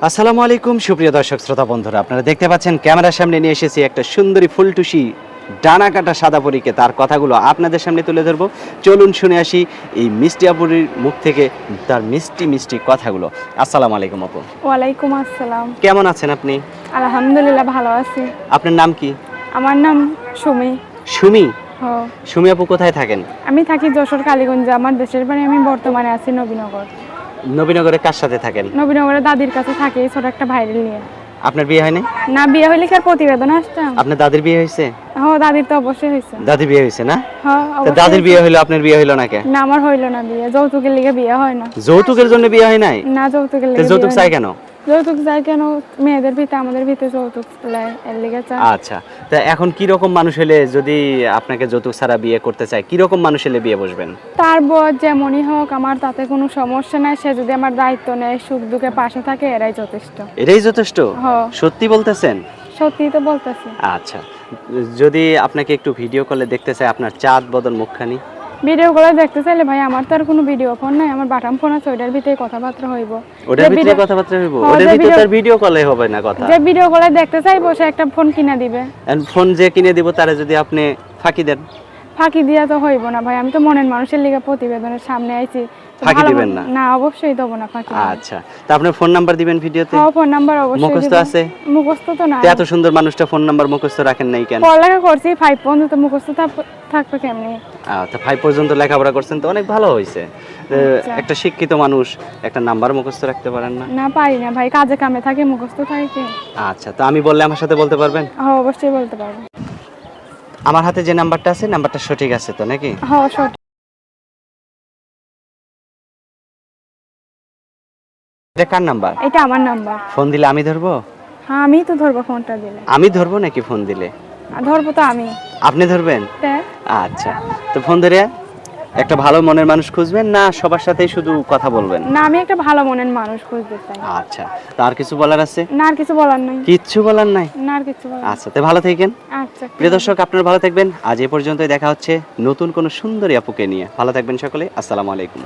আসসালামু আলাইকুম সুপ্রিয় দর্শক শ্রোতা বন্ধুরা, আপনারা দেখতে পাচ্ছেন ক্যামেরার সামনে নিয়ে এসেছি একটা সুন্দরী ফুলটুসি ডানা কাটা সাদা পরীকে। তার কথাগুলো আপনাদের সামনে তুলে ধরবো। চলুন শুনে আসি এই মিষ্টি আপুরির মুখ থেকে তার মিষ্টি মিষ্টি কথাগুলো। আসসালামু আলাইকুম আপু। ওয়ালাইকুম আসসালাম। কেমন আছেন আপনি? আলহামদুলিল্লাহ ভালো আছি। আপনার নাম কি? আমার নাম সুমি। সুমি? হ, সুমি আপু কোথায় থাকেন? আমি থাকি যশোর কালীগঞ্জে। আমার দেশের বাড়ি, আমি বর্তমানে আছি নবীনগর। নবীনগরে কার সাথে থাকেন? নবীনগরে দাদির কাছে থাকি, ছোট একটা ভাইরেল নিয়ে। আপনার বিয়ে হয়নি? না, বিয়ে হইলে কি আর প্রতিবেদন আসতাম? আপনার দাদির বিয়ে হয়েছে? দাদির তো অবশ্যই হয়েছে। দাদির বিয়ে হয়েছে না? হ্যাঁ, তা অবশ্যই দাদির হয়েছে। বিয়ে হইলো, আপনার বিয়ে হইলো না কে? না, আমার হইলো না বিয়ে। যৌতুকের লিগে বিয়ে হয় না। যৌতুকের জন্য বিয়ে হয় নাই? না, যৌতুকের তা লিগে যৌতুক চাই কেন? যৌতুক চাই কেন? মেয়েদের ভিতরে, আমাদের ভিতরে যৌতুক লাই, এর লিগে চাই। আচ্ছা, তা এখন কি রকম মানুষ হলে, যদি আপনাকে যৌতুক ছাড়া বিয়ে করতে চায়, কি রকম মানুষ হলে বিয়ে বসবেন? তার বয়স যেমনই হোক, আমার তাতে কোনো সমস্যা নাই। সে যদি আমার দায়িত্ব নেয়, সুখ দুঃখে পাশে থাকে, এরাই যথেষ্ট। এটাই যথেষ্ট? হ্যাঁ, সত্যি বলতেছেন? সত্যি তো বলতেছি। আচ্ছা, যদি আপনাকে একটু ভিডিও কলে দেখতে চাই, আপনার চাঁদ বদন মুখখানি। ভিডিও করে দেখতে চাইলে ভাই, আমার তো আর কোনো ভিডিও ফোন নাই। আমার বাটাম ফোন আছে, ওইটার ভিতরে কথাবার্তা হইব। ওটার যে ভিতরে ভিডিও- কথাবার্তা হইব? হ্যাঁ, ওটার যে ভিতরে ভিডিও- তার ভিডিও কলে হবে না কথা। যে ভিডিও করে দেখতে চাইবো, সে একটা ফোন কিনা দিবে। ফোন যে কিনে দিব, তারে যদি আপনি ফাঁকি দেন? ফাঁকি দিয়া তো হইব না ভাই। আমি তো মনের মানুষের লিগে প্রতিবেদনের সামনে আইছি। তো ফাঁকি ভালো দিবেন না? না, অবশ্যই দেবো না ফাঁকি। আচ্ছা, তা আপনার ফোন নাম্বার দিবেন ভিডিওতে? হ্যাঁ, ফোন নাম্বার অবশ্যই মুখস্থ দিবো। আছে? মুখস্থ তো না। তা এত সুন্দর মানুষটা ফোন নাম্বার মুখস্থ রাখেন নাই কেন? পড়ালেখা করছি 5 পর্যন্ত, মুখস্থ থাকবে কেমনি? তা 5 পর্যন্ত লেখাপড়া করছেন, তো অনেক ভালো হয়েছে। আচ্ছা। একটা শিক্ষিত মানুষ একটা নাম্বার মুখস্থ রাখতে পারেন না? না, পারি না ভাই, কাজে কামে থাকে, মুখস্থ থাকে কি? আচ্ছা, তো আমি বললে আমার সাথে বলতে পারবেন? হ্যাঁ, অবশ্যই বলতে পারবো। আমার হাতে যে নাম্বারটা আছে, নাম্বারটা সঠিক আছে তো নাকি? হ্যাঁ, সঠিক। এটা কার নাম্বার? এটা আমার নাম্বার। ফোন দিলে আমি ধরবো? হ্যাঁ, আমি তো ধরবো ফোনটা দিলে। আমি ধরবো নাকি ফোন দিলে? ধরবো তো আমি। আপনি ধরবেন? দেখ, আচ্ছা, তো ফোন ধরে একটা ভালো মনের মানুষ খুঁজবেন, না সবার সাথেই শুধু কথা বলবেন? না, আমি একটা ভালো মনের মানুষ খুঁজতে চাই। আচ্ছা, তো আর কিছু বলার আছে? না, আর কিছু বলার নাই। কিচ্ছু বলার নাই? না, আর কিছু বলার নাই। আচ্ছা, তো ভালো থাকেন। আচ্ছা, প্রিয় দর্শক, আপনারা ভালো থাকবেন। আজ এ পর্যন্তই, দেখা হচ্ছে নতুন কোনো সুন্দরী আপুকে নিয়ে। ভালো থাকবেন সকলে। আসসালামু আলাইকুম।